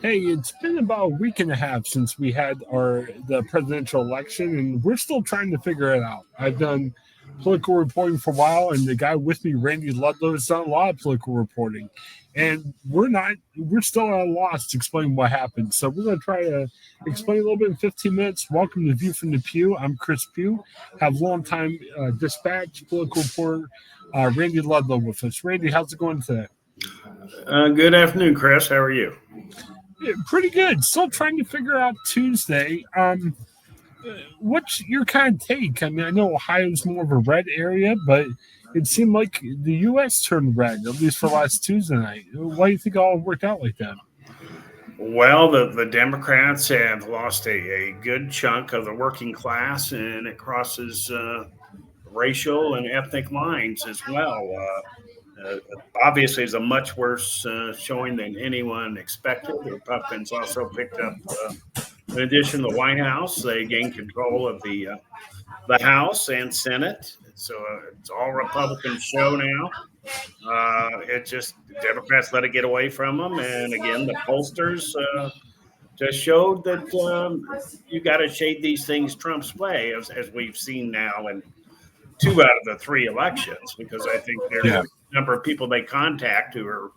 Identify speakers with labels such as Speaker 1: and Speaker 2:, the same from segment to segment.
Speaker 1: Hey, it's been about a week and a half since we had the presidential election, and we're still trying to figure it out. I've done political reporting for a while, and the guy with me, Randy Ludlow, has done a lot of political reporting, and we're still at a loss to explain what happened. So we're going to try to explain a little bit in 15 minutes. Welcome to View from the Pew. I'm Chris Pew. Have longtime dispatch political reporter Randy Ludlow with us. Randy, how's it going today?
Speaker 2: Good afternoon, Chris. How are you?
Speaker 1: Yeah, pretty good. Still trying to figure out Tuesday. What's your kind of take? I mean, I know Ohio's more of a red area, but it seemed like the U.S. turned red, at least for last Tuesday night. Why do you think it all worked out like that?
Speaker 2: Well, the Democrats have lost a good chunk of the working class, and it crosses racial and ethnic lines as well. Obviously, it's a much worse showing than anyone expected. The Republicans also picked up, in addition to the White House, they gained control of the House and Senate. So it's all Republican show now. It just Democrats let it get away from them, and again, the pollsters just showed that you got to shade these things Trump's way, as we've seen now in two out of the three elections. Because I think there's
Speaker 1: Yeah.
Speaker 2: a number of people they contact who are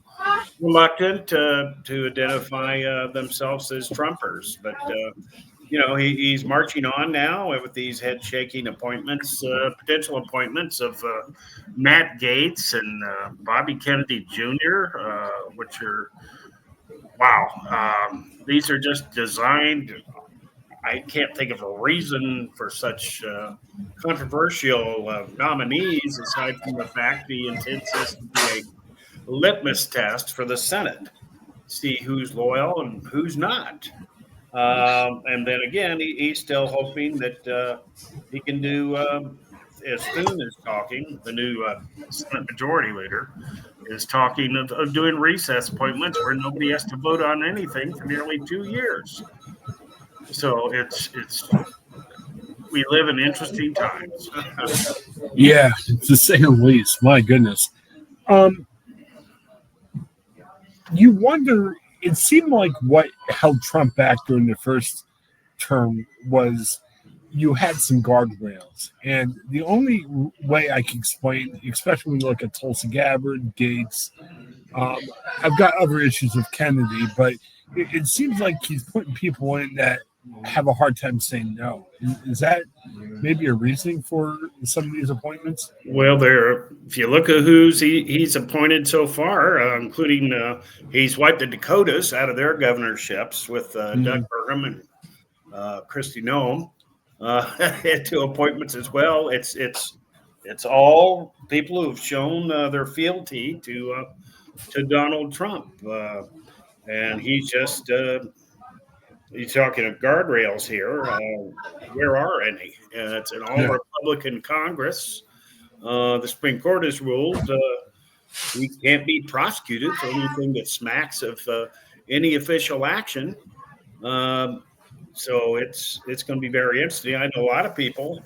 Speaker 2: reluctant to identify themselves as Trumpers, but. He's marching on now with these head-shaking appointments, potential appointments of Matt Gaetz and Bobby Kennedy Jr., which are, wow, these are just designed. I can't think of a reason for such controversial nominees aside from the fact he intends this to be a litmus test for the Senate, see who's loyal and who's not. And then again, he's still hoping that he can do, as Thune is talking, the new Senate Majority Leader is talking of doing recess appointments where nobody has to vote on anything for nearly 2 years. So it's we live in interesting times.
Speaker 1: Yeah, to say the least. My goodness. Um, you wonder. It seemed like what held Trump back during the first term was you had some guardrails. And the only way I can explain, especially when you look at Tulsi Gabbard, Gates, um, I've got other issues with Kennedy, but it seems like he's putting people in that have a hard time saying no. Is that maybe a reasoning for some of these appointments?
Speaker 2: Well, if you look at who's he's appointed so far, including he's wiped the Dakotas out of their governorships with Doug
Speaker 1: Mm,
Speaker 2: Burgum and Christy Noem, two appointments as well. It's all people who've shown their fealty to Donald Trump, and he's talking of guardrails here. Where are any? It's an all
Speaker 1: yeah,
Speaker 2: Republican Congress. The Supreme Court has ruled he can't be prosecuted for anything that smacks of any official action. Um, so it's going to be very interesting. I know a lot of people,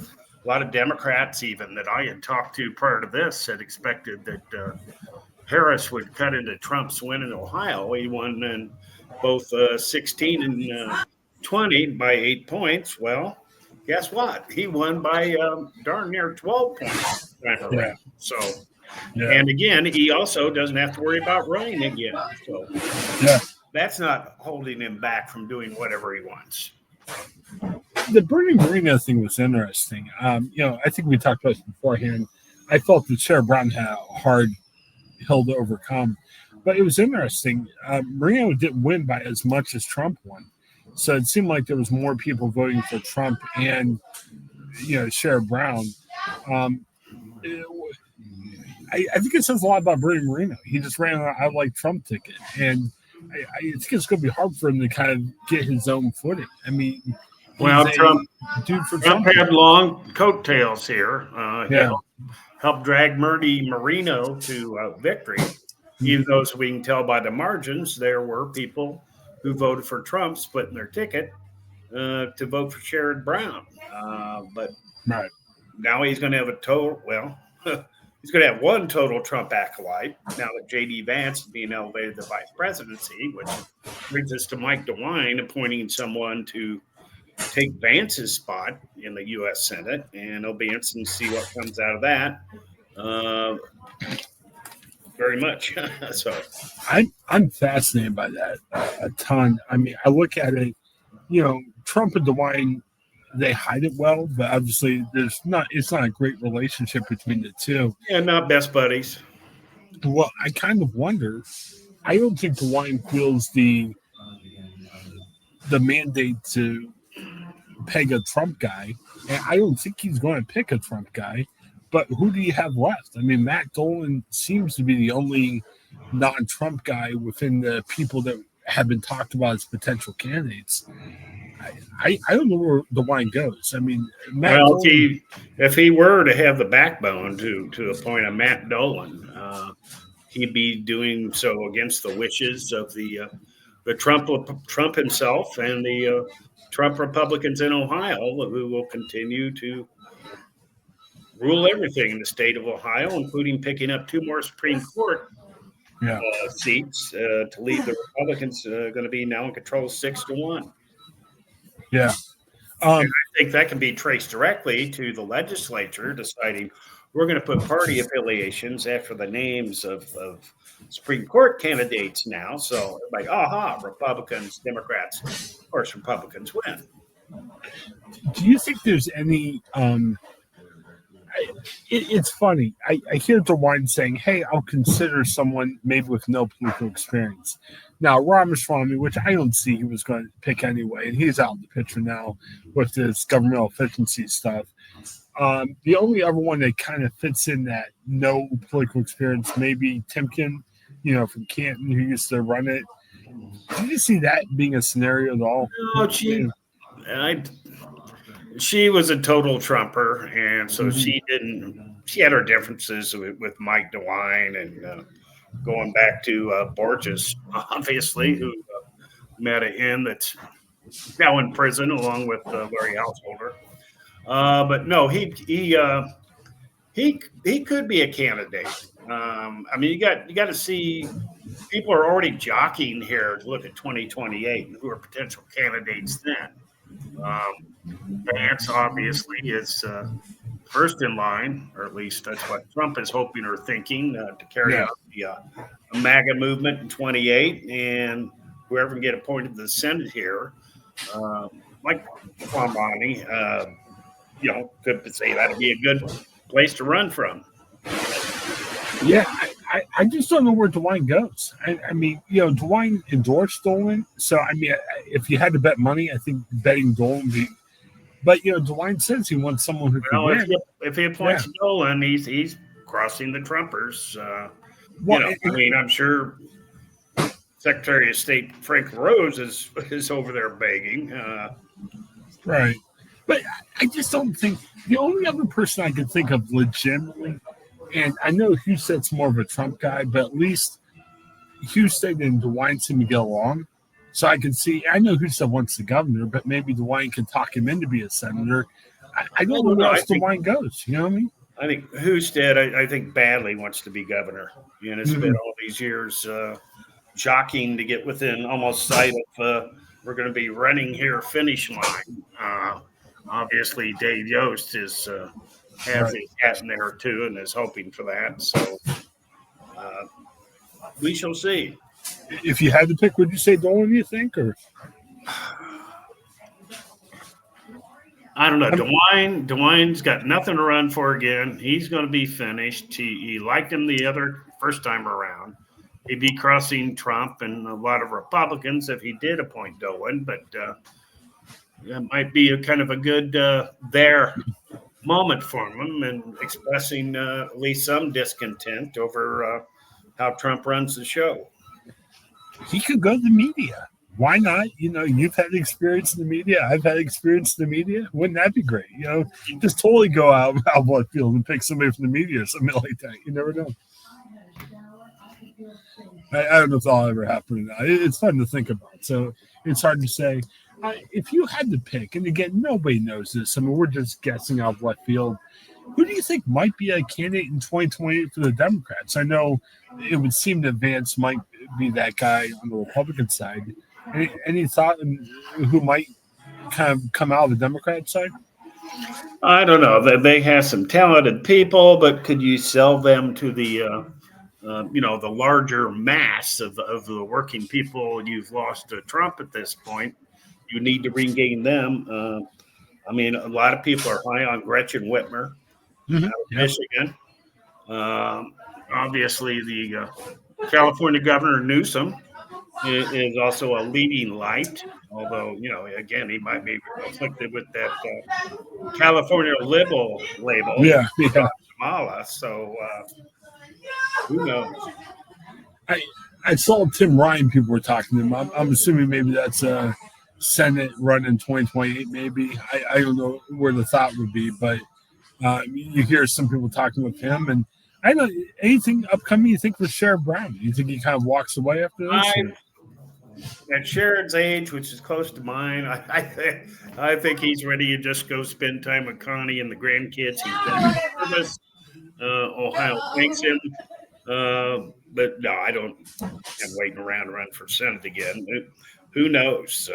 Speaker 2: a lot of Democrats even that I had talked to prior to this had expected that Harris would cut into Trump's win in Ohio. He won in both 16 and 20 by 8 points. Well, guess what? He won by darn near 12 points.
Speaker 1: yeah,
Speaker 2: So,
Speaker 1: yeah,
Speaker 2: and again, he also doesn't have to worry about running again. So
Speaker 1: yeah.
Speaker 2: that's not holding him back from doing whatever he wants.
Speaker 1: The Bernie Marino thing was interesting. I think we talked about this beforehand. I felt that Sarah Brown had a hard hill to overcome, but it was interesting. Marino didn't win by as much as Trump won, so it seemed like there was more people voting for Trump and Sarah Brown. Um, I think it says a lot about Bernie Marino. He just ran an I like Trump ticket, and I think it's going to be hard for him to kind of get his own footing. I mean, he's
Speaker 2: Well, Trump
Speaker 1: a dude for
Speaker 2: Trump
Speaker 1: Trump.
Speaker 2: had long coattails here. He
Speaker 1: Yeah,
Speaker 2: helped drag Bernie Marino to victory. Even though, as we can tell by the margins, there were people who voted for Trump splitting their ticket to vote for Sherrod Brown. But
Speaker 1: right.
Speaker 2: now he's going to have a total. Well, he's going to have one total Trump acolyte now that J.D. Vance is being elevated to the vice presidency, which brings us to Mike DeWine appointing someone to take Vance's spot in the U.S. Senate, and it'll be interesting to see what comes out of that. Very much. So
Speaker 1: I'm fascinated by that a ton. I mean, I look at it, Trump and DeWine, they hide it well, but obviously it's not a great relationship between the two.
Speaker 2: Yeah, not best buddies.
Speaker 1: Well, I kind of wonder. I don't think DeWine feels the mandate to peg a Trump guy, and I don't think he's going to pick a Trump guy. But who do you have left? I mean, Matt Dolan seems to be the only non-Trump guy within the people that have been talked about as potential candidates. I don't know where DeWine goes. I mean,
Speaker 2: Matt Dolan, if he were to have the backbone to appoint a Matt Dolan, he'd be doing so against the wishes of the Trump himself and the Trump Republicans in Ohio, who will continue to rule everything in the state of Ohio, including picking up 2 more Supreme Court seats to leave the Republicans going to be now in control 6-1.
Speaker 1: Yeah.
Speaker 2: I think that can be traced directly to the legislature deciding we're going to put party affiliations after the names of Supreme Court candidates now. So like, Republicans, Democrats, of course, Republicans win.
Speaker 1: Do you think there's any it's funny. I hear DeWine saying, hey, I'll consider someone maybe with no political experience. Now, Ramaswamy, which I don't see he was going to pick anyway, and he's out of the picture now with this governmental efficiency stuff. The only other one that kind of fits in that no political experience, maybe Timken, from Canton, who used to run it. Did you see that being a scenario at all?
Speaker 2: No, she was a total Trumper, and so she had her differences with Mike DeWine and going back to Borges, obviously, who met an end that's now in prison along with Larry Householder. But no, he could be a candidate. I mean, you got to see people are already jockeying here to look at 2028 and who are potential candidates then. Vance obviously is first in line, or at least that's what Trump is hoping or thinking to carry out the MAGA movement in 28, and whoever can get appointed to the Senate here, like Kwamani, could say that'd be a good place to run from.
Speaker 1: Yeah, I just don't know where DeWine goes. I mean, DeWine endorsed Dolan. So, I mean, if you had to bet money, I think betting Dolan would be. But, DeWine says he wants someone who can win.
Speaker 2: If he appoints Dolan, he's crossing the Trumpers. I'm sure Secretary of State Frank Rose is over there begging.
Speaker 1: Right. But I just don't think the only other person I could think of legitimately, and I know Hustet's more of a Trump guy, but at least Hustet and DeWine seem to get along. So I can see, I know Hustet wants the governor, but maybe DeWine can talk him in to be a senator. I don't know where else DeWine goes. You know what I mean?
Speaker 2: I think Hustet, I think badly wants to be governor. And it's been all these years jockeying to get within almost sight of we're going to be running here finish line. Obviously, Dave Yost has his hat in there too and is hoping for that. So we shall see.
Speaker 1: If you had to pick, would you say Dolan, you think? Or
Speaker 2: I don't know. DeWine's got nothing to run for again. He's going to be finished. He liked him the other first time around. He'd be crossing Trump and a lot of Republicans if he did appoint Dolan, but that might be a kind of a good there moment for him and expressing at least some discontent over how Trump runs the show.
Speaker 1: He could go to the media. Why not? You've had experience in the media. I've had experience in the media. Wouldn't that be great? Just totally go out left field and pick somebody from the media or something like that. You never know. I don't know if that'll ever happen or not. It's fun to think about. So it's hard to say. If you had to pick, and again, nobody knows this. I mean, we're just guessing out left field. Who do you think might be a candidate in 2028 for the Democrats? I know it would seem that Vance might be that guy on the Republican side. Any thought on who might kind of come out of the Democrat side?
Speaker 2: I don't know. They have some talented people, but could you sell them to the the larger mass of the working people? You've lost to Trump at this point. You need to regain them. I mean, a lot of people are high on Gretchen Whitmer out of Michigan. Obviously, the California Governor Newsom is also a leading light, although, again, he might be afflicted with that California liberal label,
Speaker 1: Yeah.
Speaker 2: Kamala. So who knows?
Speaker 1: I saw Tim Ryan. People were talking to him. I'm assuming maybe that's a Senate run in 2028. Maybe I don't know where the thought would be, but you hear some people talking with him. And I don't know anything upcoming. You think with Sheriff Brown? You think he kind of walks away after this?
Speaker 2: At Sharon's age, which is close to mine, I think he's ready to just go spend time with Connie and the grandkids. He's done his service. Ohio thanks him. But no, I don't. I'm waiting around to run for Senate again. Who knows?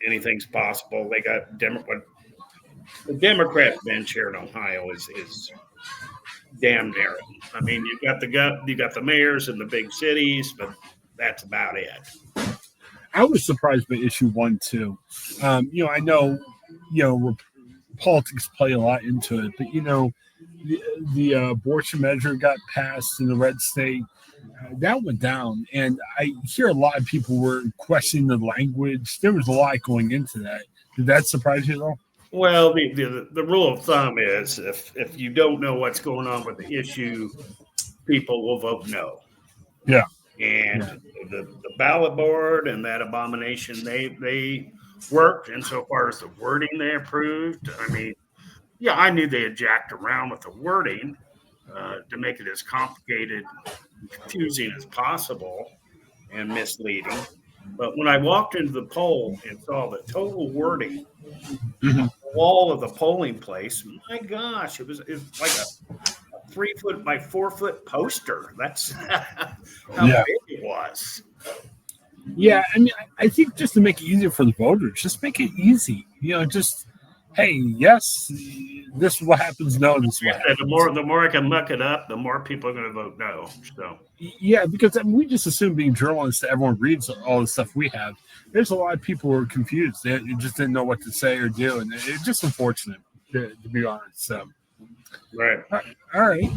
Speaker 2: Anything's possible. They got the Democrat bench here in Ohio is damn narrow. I mean, you got the mayors in the big cities, but that's about it.
Speaker 1: I was surprised by issue 1 too. I know, politics play a lot into it, but the abortion measure got passed in the red state. That went down, and I hear a lot of people were questioning the language. There was a lot going into that. Did that surprise you at all?
Speaker 2: Well, the rule of thumb is if you don't know what's going on with the issue, people will vote no.
Speaker 1: Yeah.
Speaker 2: And the ballot board and that abomination, they worked. And so far as the wording they approved, I mean, yeah, I knew they had jacked around with the wording to make it as complicated and confusing as possible and misleading. But when I walked into the poll and saw the total wording, the wall of the polling place, my gosh, it was like a 3 foot by 4 foot poster. That's how big it was.
Speaker 1: Yeah, I mean, I think just to make it easier for the voters, just make it easy. Just hey, yes, this is what happens. No, this is what happens.
Speaker 2: The more I can muck it up, the more people are going to vote no. So
Speaker 1: yeah, because we just assume being journalists that everyone reads all the stuff we have. There's a lot of people who are confused. They just didn't know what to say or do, and it's just unfortunate to be honest. So.
Speaker 2: Right.
Speaker 1: All right.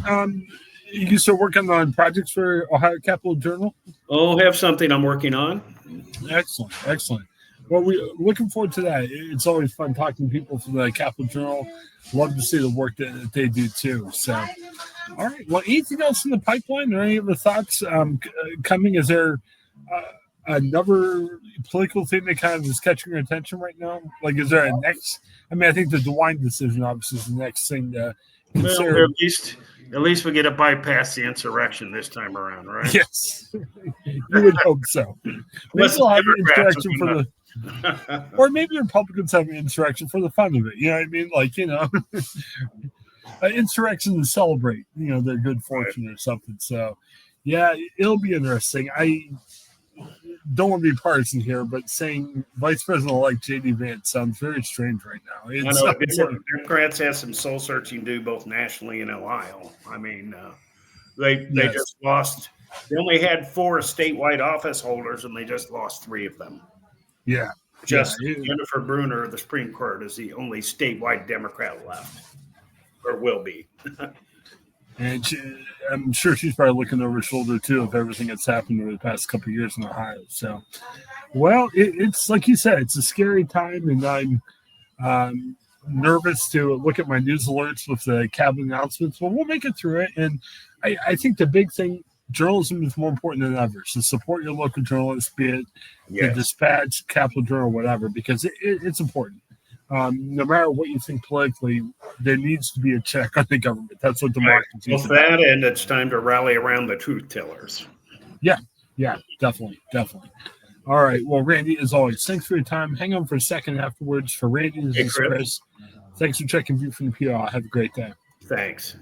Speaker 1: You still working on projects for Ohio Capitol Journal?
Speaker 2: Oh, have something I'm working on.
Speaker 1: Excellent. Well, we're looking forward to that. It's always fun talking to people from the Capitol Journal. Love to see the work that they do too. So, all right. Well, anything else in the pipeline or any other thoughts coming? Is there another political thing that kind of is catching your attention right now? Like, is there a next? I mean, I think the DeWine decision obviously is the next thing to consider.
Speaker 2: Well, at least we get to bypass the insurrection this time around, right?
Speaker 1: Yes, you would hope so. Maybe we'll have an insurrection for the, or maybe Republicans have an insurrection for the fun of it. You know what I mean? Like, an insurrection to celebrate, their good fortune or something. So, yeah, it'll be interesting. I don't want to be partisan here, but saying Vice President-elect J.D. Vance sounds very strange right now.
Speaker 2: I know Democrats have some soul searching to do both nationally and Ohio. I mean, they just lost. They only had 4 statewide office holders, and they just lost 3 of them.
Speaker 1: Yeah.
Speaker 2: Jennifer Brunner of the Supreme Court is the only statewide Democrat left, or will be.
Speaker 1: And I'm sure she's probably looking over her shoulder, too, of everything that's happened over the past couple of years in Ohio. So, well, it's like you said, it's a scary time, and I'm nervous to look at my news alerts with the cabinet announcements. But we'll make it through it. And I think the big thing, journalism is more important than ever. So support your local journalists, be it the Dispatch, Capitol Journal, whatever, because it's important. No matter what you think politically, there needs to be a check on the government. That's what democracy is.
Speaker 2: Well, that, and it's time to rally around the truth tellers.
Speaker 1: Yeah, definitely. All right. Well, Randy, as always, thanks for your time. Hang on for a second afterwards. For Randy, this is Chris. Thanks for checking View from the PR. Have a great day.
Speaker 2: Thanks.